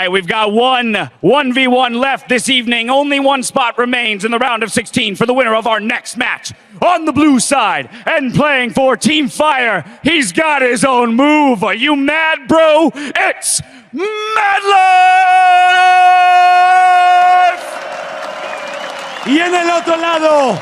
right, we've got 1v1 left this evening. Only one spot remains in the round of 16 for the winner of our next match. On the blue side and playing for Team Fire, he's got his own move. Are you mad, bro? It's madlife! Y en el otro lado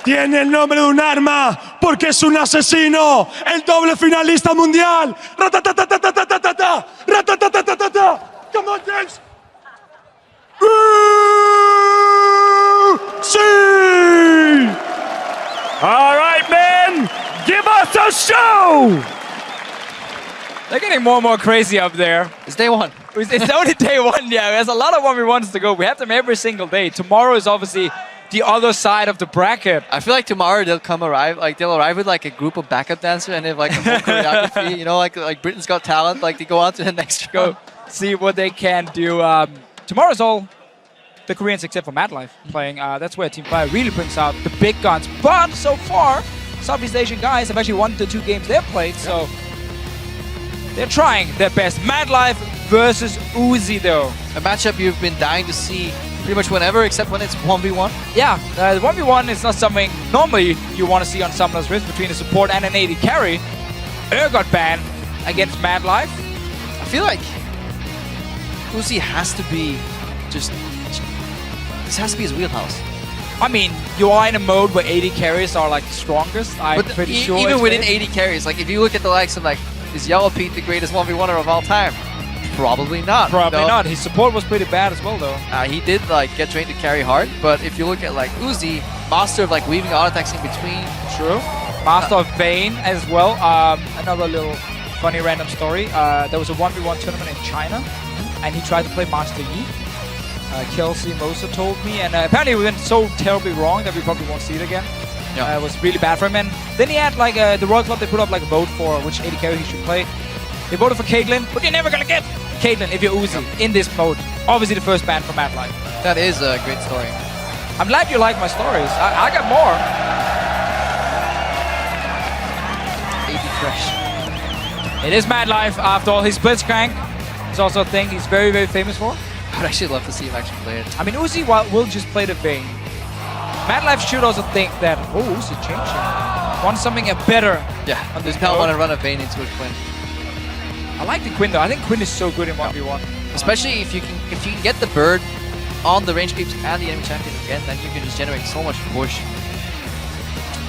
tiene el nombre de un arma porque es un asesino, el doble finalista mundial. Ratatatatatatatata, ratatatatata. Come on, James. Sí. All right, man, give us a show. They're getting more and more crazy up there. It's day one. It's only day one, yeah. There's a lot of 1v1s to go. We have them every single day. Tomorrow is obviously the other side of the bracket. I feel like tomorrow they'll arrive with like a group of backup dancers and they have like a whole choreography, you know, like Britain's Got Talent, like they go on to the next Go see what they can do. Tomorrow's all the Koreans except for madlife playing. That's where Team Fire really brings out the big guns. But so far, Southeast Asian guys have actually won the 2 games they've played, so they're trying their best. Madlife versus Uzi, though. A matchup you've been dying to see pretty much whenever, except when it's 1v1. Yeah, the 1v1 is not something normally you want to see on Summoner's Rift between a support and an AD carry. got banned against madlife. I feel like Uzi has to be this has to be his wheelhouse. I mean, you are in a mode where 80 carries are like the strongest. I'm pretty sure. Even within 80 carries, like if you look at the likes of like, is Yellow Pete the greatest 1v1er of all time? Probably not. Probably not. His support was pretty bad as well, though. He did like get trained to carry hard, but if you look at like Uzi, master of like weaving auto attacks in between. True. Master of Vayne as well. Another little funny random story. There was a 1v1 tournament in China, and he tried to play Master Yi. Kelsey Moser told me, and apparently it went so terribly wrong that we probably won't see it again. Yeah. It was really bad for him. And then he had like the Royal Club, they put up like a vote for which AD carry he should play. They voted for Caitlyn, but you're never gonna get Caitlyn if you're Uzi in this mode. Obviously the first ban for madlife. That is a great story. I'm glad you like my stories. I got more. AD fresh. It is madlife after all. His Blitzcrank is also a thing he's very, very famous for. I'd actually love to see him actually play it. I mean, Uzi will just play the Vayne. Madlife should also think that, oh, Uzi changing. Want something better. Yeah, on this not want to run a Vayne into a Quinn. I like the Quinn though. I think Quinn is so good in 1v1. Especially if you can get the bird on the range creeps and the enemy champion again, then you can just generate so much push.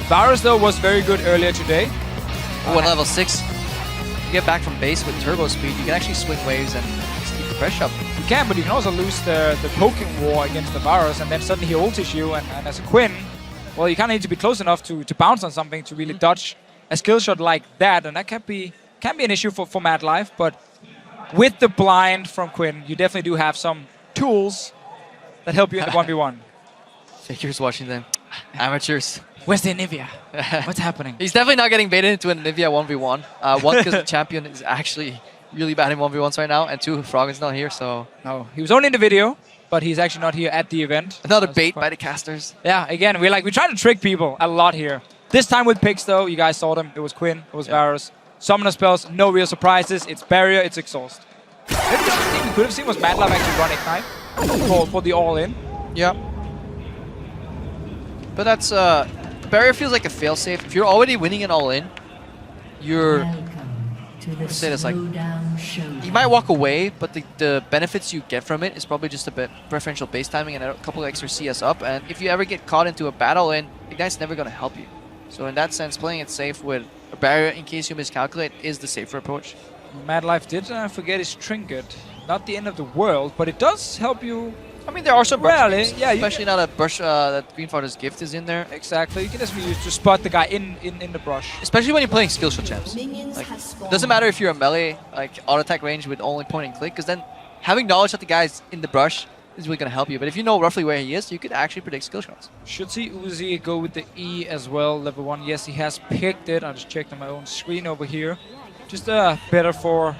Varus though was very good earlier today. Oh, level 6. You get back from base with turbo speed, you can actually swing waves and just keep the pressure up. You can, but you can also lose the poking war against the Varus, and then suddenly he ultis you, and as a Quinn, well, you kind of need to be close enough to bounce on something to really dodge a skill shot like that, and that can be an issue for madlife, but with the blind from Quinn, you definitely do have some tools that help you in the 1v1. Fakers watching them. Amateurs. Where's the Nivea? What's happening? He's definitely not getting baited into a Nivea 1v1. One, because the champion is actually really bad in 1v1s right now, and 2, Frog is not here, so... No, he was only in the video, but he's actually not here at the event. Another bait by the casters. Yeah, again, we try to trick people a lot here. This time with picks, though, you guys saw them. It was Quinn, it was Varus. Summoner spells, no real surprises. It's Barrier, it's Exhaust. Maybe the only thing we could have seen was madlife actually run Ignite for the all-in. Yeah. But that's... Barrier feels like a failsafe. If you're already winning an all-in, you're... say this, like, you might walk away, but the benefits you get from it is probably just a bit preferential base timing and a couple of extra CS up. And if you ever get caught into a battle in, Ignite's never going to help you. So in that sense, playing it safe with a Barrier in case you miscalculate is the safer approach. Madlife did forget his trinket. Not the end of the world, but it does help you. I mean, there are some brush, yeah, especially now that brush that Greenfather's gift is in there. Exactly, you can just use to spot the guy in the brush. Especially when you're playing skill shot champs. Like, it doesn't matter if you're a melee, like auto attack range with only point and click, because then having knowledge that the guy's in the brush is really going to help you. But if you know roughly where he is, you could actually predict skill shots. Should see Uzi go with the E as well, level 1. Yes, he has picked it. I just checked on my own screen over here. Just better for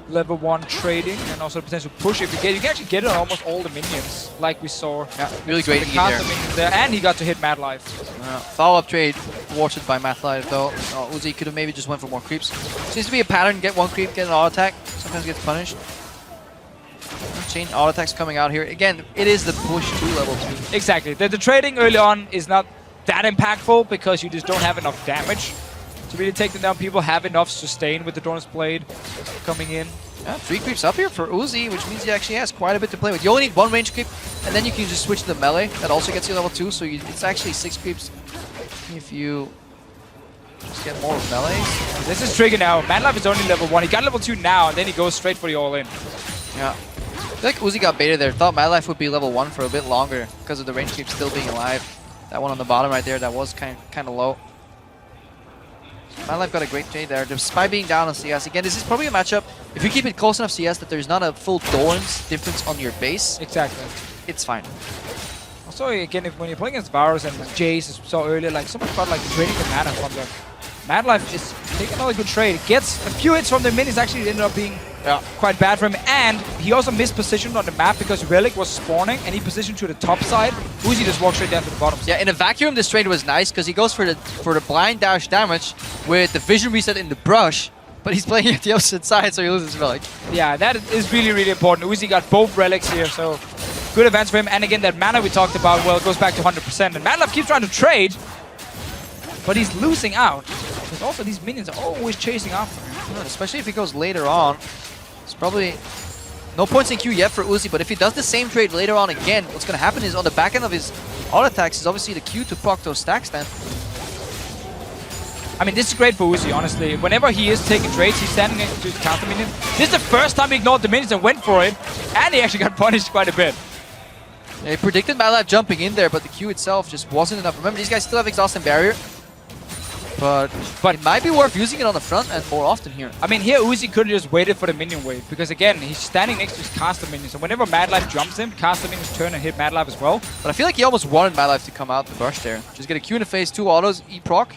level 1 trading and also the potential push. If you get, you can actually get it on almost all the minions, like we saw. Yeah, really great the minions there, and he got to hit madlife. Follow-up trade thwarted by madlife though. Uzi could have maybe just went for more creeps. Seems to be a pattern: get one creep, get an auto attack. Sometimes gets punished. chain auto attacks coming out here. Again, it is the push to level 2. Exactly. The trading early on is not that impactful because you just don't have enough damage to really take them down. People have enough sustain with the Dorn's Blade coming in. Yeah, 3 creeps up here for Uzi, which means he actually has quite a bit to play with. You only need 1 range creep, and then you can just switch to the melee. That also gets you level 2, so it's actually 6 creeps if you just get more melees. This is tricky now. madlife is only level 1. He got level 2 now, and then he goes straight for the all-in. Yeah. I feel like Uzi got baited there. Thought madlife would be level 1 for a bit longer because of the range creep still being alive. That one on the bottom right there, that was kind of low. madlife got a great trade there, despite being down on CS. Again, this is probably a matchup, if you keep it close enough CS that there's not a full Dorn's difference on your base, Exactly. it's fine. Also, again, when you're playing against Varus and Jace, as we saw earlier, like so much about like trading the mana from them. madlife is taking another good trade. Gets a few hits from the minions, actually ended up being quite bad for him. And he also mispositioned on the map because Relic was spawning and he positioned to the top side. Uzi just walked straight down to the bottom side. Yeah, in a vacuum, this trade was nice because he goes for the blind dash damage with the vision reset in the brush, but he's playing at the opposite side, so he loses Relic. Yeah, that is really, really important. Uzi got both relics here, so good advance for him. And again, that mana we talked about, well, it goes back to 100%. And madlife keeps trying to trade, but he's losing out. Because also these minions are always chasing after him. Yeah, especially if he goes later on. It's probably no points in Q yet for Uzi, but if he does the same trade later on again, what's going to happen is on the back end of his auto attacks is obviously the Q to proc those stacks then. I mean, this is great for Uzi, honestly. Whenever he is taking trades, he's standing next to his counter minion. This is the first time he ignored the minions and went for it, and he actually got punished quite a bit. Yeah, he predicted madlife jumping in there, but the Q itself just wasn't enough. Remember, these guys still have exhaust and barrier. But it might be worth using it on the front end more often here. I mean, here Uzi could have just waited for the minion wave, because again, he's standing next to his caster minion, so whenever madlife jumps him, caster minions turn and hit madlife as well. But I feel like he almost wanted madlife to come out the brush there. Just get a Q in the face, 2 autos, E-proc.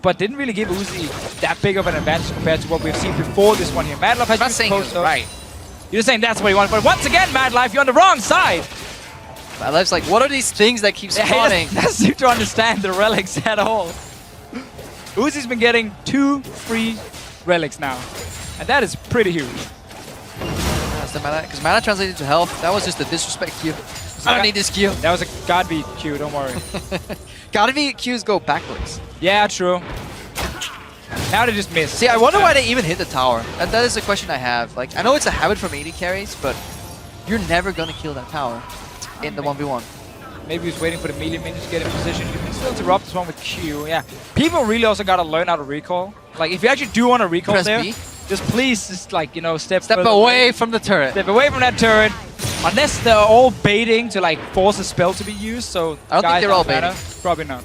But didn't really give Uzi that big of an advantage compared to what we've seen before this one here. madlife has not saying close, right. You're just saying that's what he wanted, but once again, madlife, you're on the wrong side. madlife's like, what are these things that keep spawning? He doesn't seem to understand the relics at all. Uzi's been getting 2 free relics now, and that is pretty huge. That's the mana, because mana translated to health. That was just a disrespect Q. I don't need this Q. That was a God beat Q, don't worry. Gotta be Qs go backwards. Yeah, true. Now they just missed. See, I wonder why they even hit the tower. That is a question I have. Like, I know it's a habit from AD carries, but you're never gonna kill that tower in the 1v1. Maybe he was waiting for the melee minions to get in position. You can still interrupt this one with Q. Yeah. People really also gotta learn how to recall. Like, if you actually do want to recall Press there, B. just please, just like, you know, step away from the turret. Step away from that turret. Unless they're all baiting to like force a spell to be used. So I don't think they're all baiting. Probably not.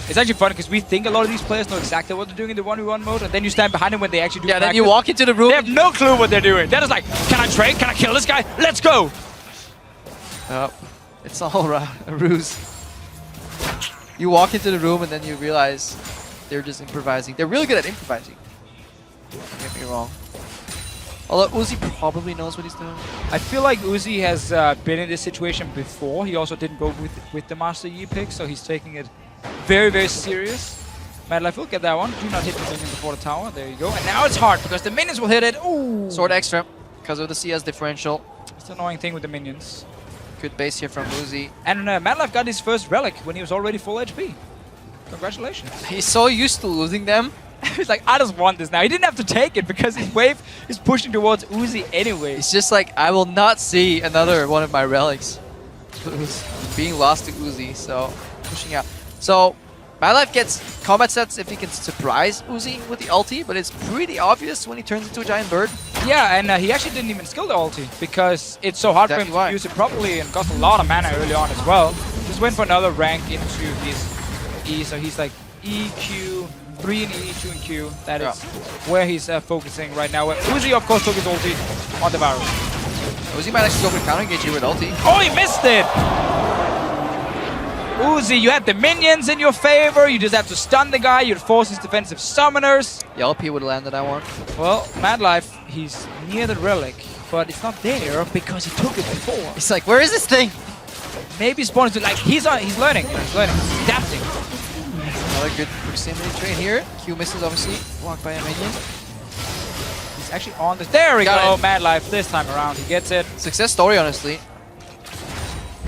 It's actually funny because we think a lot of these players know exactly what they're doing in the 1v1 mode, and then you stand behind them when they actually do. Yeah, then you walk into the room. They have no clue what they're doing. They're just like, can I trade? Can I kill this guy? Let's go. It's all a ruse. You walk into the room and then you realize they're just improvising. They're really good at improvising. Don't get me wrong. Although Uzi probably knows what he's doing. I feel like Uzi has been in this situation before. He also didn't go with the Master Yi pick, so he's taking it very, very serious. madlife will get that one. Do not hit the minion before the tower. There you go. And now it's hard because the minions will hit it. Ooh. Sword extra because of the CS differential. It's the annoying thing with the minions. Good base here from Uzi. And madlife got his first relic when he was already full HP. Congratulations. He's so used to losing them. He's like, I just want this now. He didn't have to take it because his wave is pushing towards Uzi anyway. It's just like, I will not see another one of my relics being lost to Uzi, so pushing out. So madlife gets combat sets if he can surprise Uzi with the ulti, but it's pretty obvious when he turns into a giant bird. Yeah, and he actually didn't even skill the ulti because it's so hard for him to use it properly and cost a lot of mana early on as well. Just went for another rank into his E, so he's like E, Q, 3 in E, 2 in Q. That is where he's focusing right now. Uzi, of course, took his ulti on the Varus. Uzi might actually go for counter engage here with ulti. Oh, he missed it! Uzi, you had the minions in your favor. You just have to stun the guy. You'd force his defensive summoners. The LP would have landed that one. Well, madlife, he's near the relic, but it's not there because he took it before. He's like, where is this thing? Maybe spawned to like he's learning. He's learning. He's adapting. Another good proximity trade here. Q misses obviously. Blocked by a minion. He's actually on this. There we Got go. it. madlife this time around. He gets it. Success story, honestly.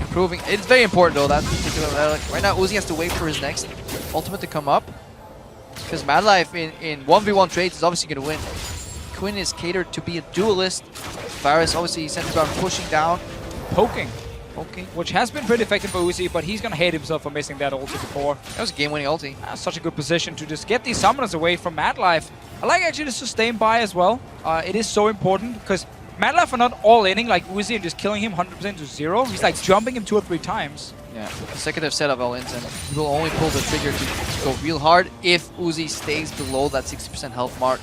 Improving. It's very important though, that particular relic. Right now, Uzi has to wait for his next ultimate to come up. Because madlife in 1v1 trades is obviously going to win. Quinn is catered to be a duelist. Varus obviously sent around pushing down. Poking. Okay. Which has been pretty effective for Uzi, but he's going to hate himself for missing that ulti before. That was a game-winning ulti. Such a good position to just get these summoners away from madlife. I like actually the sustain buy as well. It is so important because madlife are not all-inning like Uzi and just killing him 100% to 0. He's like jumping him 2 or 3 times. Yeah, consecutive set of all-ins, and he will only pull the trigger to go real hard if Uzi stays below that 60% health mark.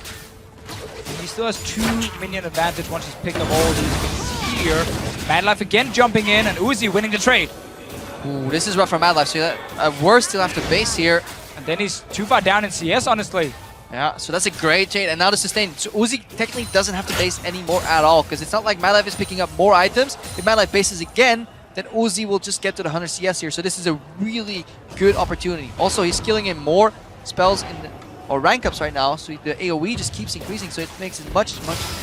He still has 2 minion advantage once he's picked up all these things here. madlife again jumping in, and Uzi winning the trade. Ooh, this is rough for madlife, so at worst he'll have to base here. And then he's too far down in CS, honestly. Yeah, so that's a great trade, and now the sustain. So Uzi technically doesn't have to base anymore at all, because it's not like madlife is picking up more items. If madlife bases again, then Uzi will just get to the 100 CS here. So this is a really good opportunity. Also, he's skilling in more spells in the, or rank ups right now, so the AoE just keeps increasing, so it makes it much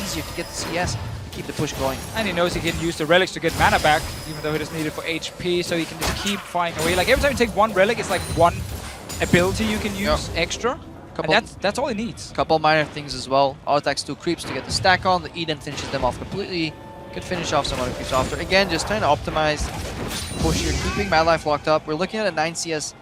easier to get the CS, to keep the push going. And he knows he can use the relics to get mana back, even though it is needed for HP, so he can just keep flying away. Like every time you take 1 relic, it's like 1 ability you can use extra. And that's all he needs. Couple minor things as well. All attacks 2 creeps to get the stack on. The E then finishes them off completely. Could finish off some other creeps after. Again, just trying to optimize push here, keeping madlife locked up. We're looking at a 9 CS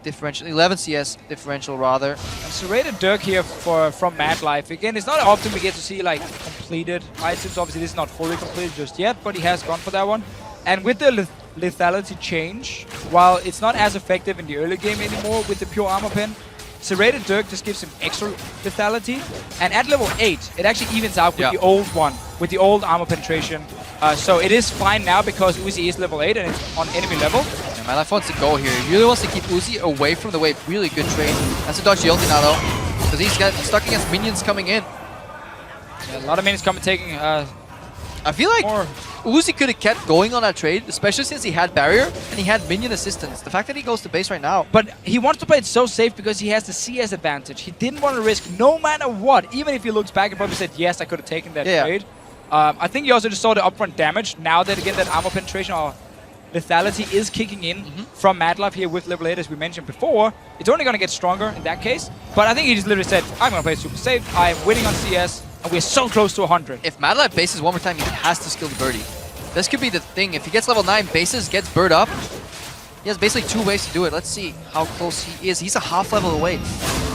differential, 11 CS differential rather. And serrated Dirk here from madlife. Again, it's not often we get to see like completed items. Obviously, this is not fully completed just yet, but he has gone for that one. And with the lethality change, while it's not as effective in the early game anymore with the pure armor pen, serrated Dirk just gives him extra lethality, and at level 8, it actually evens out with the old one, with the old armor penetration. So it is fine now because Uzi is level 8 and it's on enemy level. Yeah, madlife wants to go here. He really wants to keep Uzi away from the wave. Really good trade. That's a dodge the ulti now though, because he's stuck against minions coming in. Yeah, a lot of minions coming taking. I feel like Uzi could have kept going on that trade, especially since he had barrier and he had minion assistance. The fact that he goes to base right now. But he wants to play it so safe because he has the CS advantage. He didn't want to risk no matter what. Even if he looks back and probably said, yes, I could have taken that trade. I think he also just saw the upfront damage. Now that again that armor penetration or lethality is kicking in from madlife here with level 8 as we mentioned before. It's only going to get stronger in that case. But I think he just literally said, I'm going to play super safe. I'm winning on CS. And we're so close to 100. If madlife bases one more time, he has to skill the birdie. This could be the thing. If he gets level 9 bases, gets bird up, he has basically 2 ways to do it. Let's see how close he is. He's a half level away.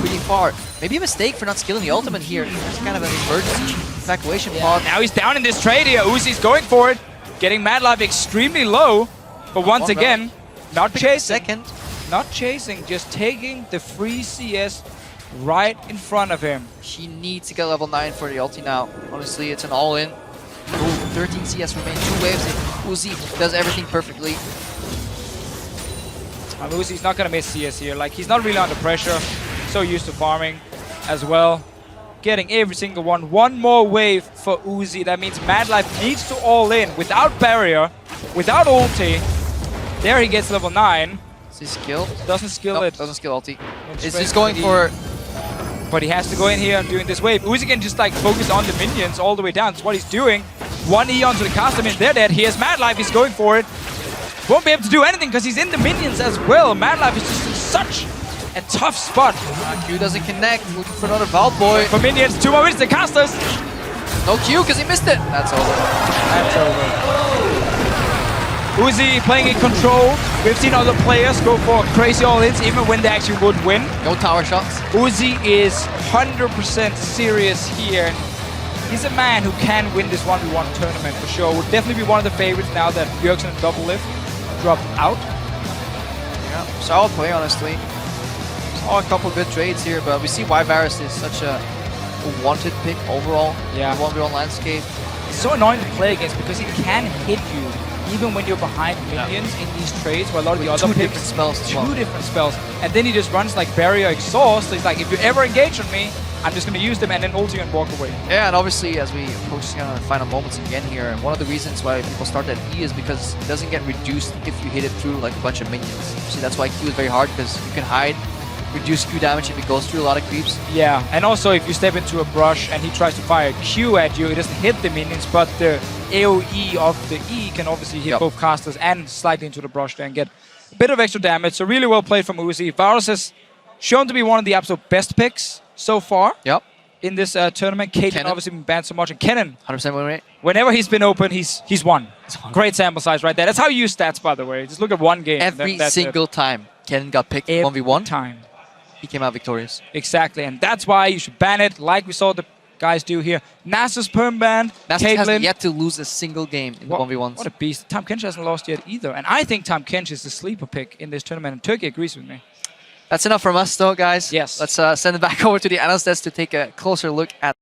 Pretty far. Maybe a mistake for not skilling the ultimate here. It's kind of an emergency evacuation pod. Now he's down in this trade here. Uzi's going for it. Getting madlife extremely low. But once again, not chasing. Not chasing, just taking the free CS right in front of him. He needs to get level 9 for the ulti now. Honestly, it's an all-in. 13 CS remain, 2 waves if Uzi does everything perfectly. Uzi's not going to miss CS here. Like, he's not really under pressure. So used to farming as well. Getting every single one. 1 more wave for Uzi. That means madlife needs to all-in without barrier, without ulti. There he gets level 9. Is he skilled? Doesn't skill it. Doesn't skill ulti. It's just going for... But he has to go in here and doing this wave. Uzi can just like focus on the minions all the way down. That's what he's doing. 1 E onto the caster minion. They're dead. He has madlife. He's going for it. Won't be able to do anything because he's in the minions as well. Madlife is just in such a tough spot. Q doesn't connect. Looking for another Vault Boy. For minions, 2 more minutes. The casters. No Q because he missed it. That's over. That's over. Uzi playing in control. We've seen other players go for crazy all-ins even when they actually would win. No tower shots. Uzi is 100% serious here. He's a man who can win this 1v1 tournament for sure. Would definitely be one of the favorites now that Bjergsen and Double Lift dropped out. Yeah, solid play honestly. Saw a couple good trades here, but we see why Varus is such a wanted pick overall in the 1v1 landscape. It's so annoying to play against because he can hit you even when you're behind minions in these trades where a lot of the other two picks, different spells as well. 2 different spells. And then he just runs like barrier exhaust. So he's like, if you ever engage on me, I'm just going to use them and then ult you and walk away. Yeah, and obviously as we approach kind of the final moments again here, and one of the reasons why people start that E is because it doesn't get reduced if you hit it through like a bunch of minions. See, that's why Q is very hard because you can hide reduce Q damage if it goes through a lot of creeps. Yeah, and also if you step into a brush and he tries to fire a Q at you, it doesn't hit the minions, but the AoE of the E can obviously hit both casters and slightly into the brush there and get a bit of extra damage. So really well played from Uzi. Varus has shown to be one of the absolute best picks so far. Yep. In this tournament. Caitlyn obviously been banned so much, and Kennen, 100% win rate. whenever he's been open, he's won. Great sample size right there. That's how you use stats, by the way. Just look at one game. Every single time Kennen got picked 1v1, time. he came out victorious. Exactly, and that's why you should ban it, like we saw the guys do here. Nasus perm banned. Nasus hasn't Caitlyn yet to lose a single game in the 1v1s. What a beast. Tahm Kench hasn't lost yet either, and I think Tahm Kench is the sleeper pick in this tournament, and Turkey agrees with me. That's enough from us though, guys. Yes. Let's send it back over to the analyst desk to take a closer look at